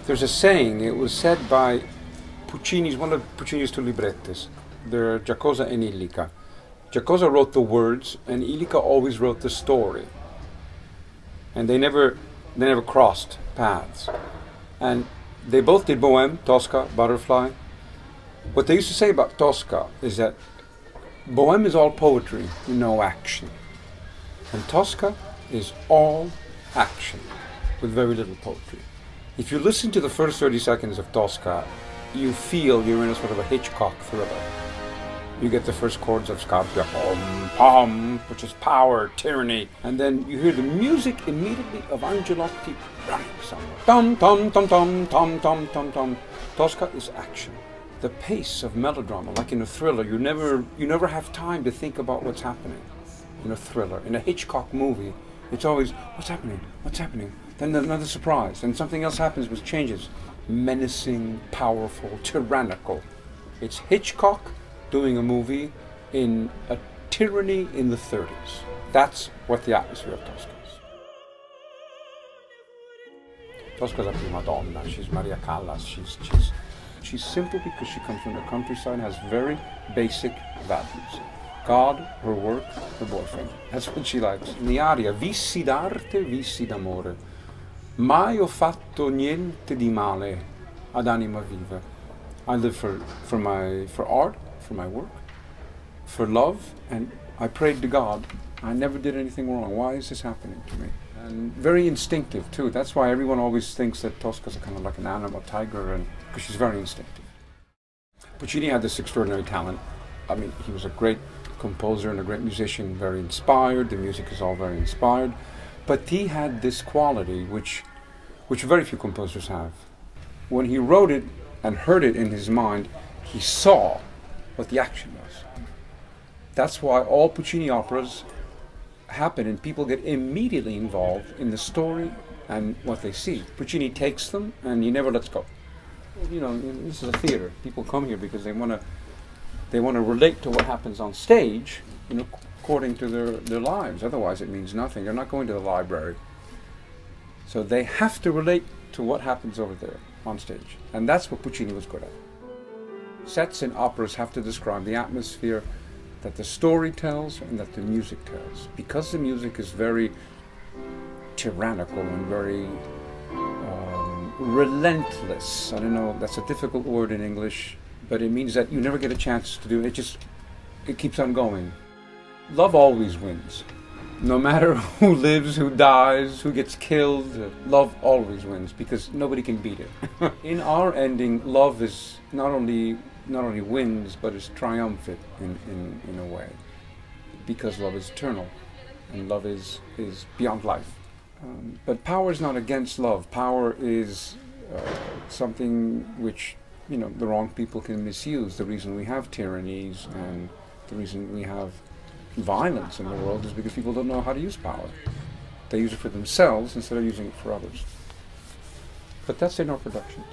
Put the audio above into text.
There's a saying, it was said by Puccini's, one of Puccini's two librettis. They're GIACOSA and ILLICA. GIACOSA wrote the words, and ILLICA always wrote the story. And they never crossed paths. And they both did Bohème, Tosca, Butterfly. What they used to say about Tosca is that Bohème is all poetry, no action. And Tosca is all action, with very little poetry. If you listen to the first 30 seconds of Tosca, you feel you're in a sort of a Hitchcock thriller. You get the first chords of Scarpia, pom, pom, which is power, tyranny, and then you hear the music immediately of Angelotti running somewhere. Tom, tom, tom, tom, tom, tom, tom, tom. Tosca is action. The pace of melodrama, like in a thriller, you never have time to think about what's happening. In a thriller, in a Hitchcock movie, it's always, what's happening? What's happening? Then there's another surprise, and something else happens which changes. Menacing, powerful, tyrannical. It's Hitchcock doing a movie in a tyranny in the 30s. That's what the atmosphere of Tosca is. Tosca's a prima donna, she's Maria Callas, she's simple because she comes from the countryside and has very basic values. God, her work, her boyfriend. That's what she likes. In the aria, vissi d'arte, vissi d'amore. Mai ho fatto niente di male ad anima viva. I live for art, for my work, for love, and I prayed to God. I never did anything wrong. Why is this happening to me? And very instinctive too. That's why everyone always thinks that Tosca's kind of like an animal tiger, and because she's very instinctive. Puccini had this extraordinary talent. I mean, he was a great composer and a great musician, very inspired. The music is all very inspired. But he had this quality which very few composers have. When he wrote it and heard it in his mind, he saw what the action was. That's why all Puccini operas happen and people get immediately involved in the story and what they see. Puccini takes them and he never lets go. You know, this is a theater. People come here because they want to relate to what happens on stage, you know, according to their lives. Otherwise it means nothing. They're not going to the library. So they have to relate to what happens over there on stage. And that's what Puccini was good at. Sets in operas have to describe the atmosphere that the story tells and that the music tells. Because the music is very tyrannical and very relentless. I don't know, that's a difficult word in English, but it means that you never get a chance to do it. It keeps on going. Love always wins. No matter who lives, who dies, who gets killed, love always wins because nobody can beat it. In our ending, love is not only wins, but is triumphant in a way, because love is eternal, and love is beyond life. But power is not against love. Power is something which, you know, the wrong people can misuse. The reason we have tyrannies and the reason we have violence in the world is because people don't know how to use power. They use it for themselves instead of using it for others. But that's in our production.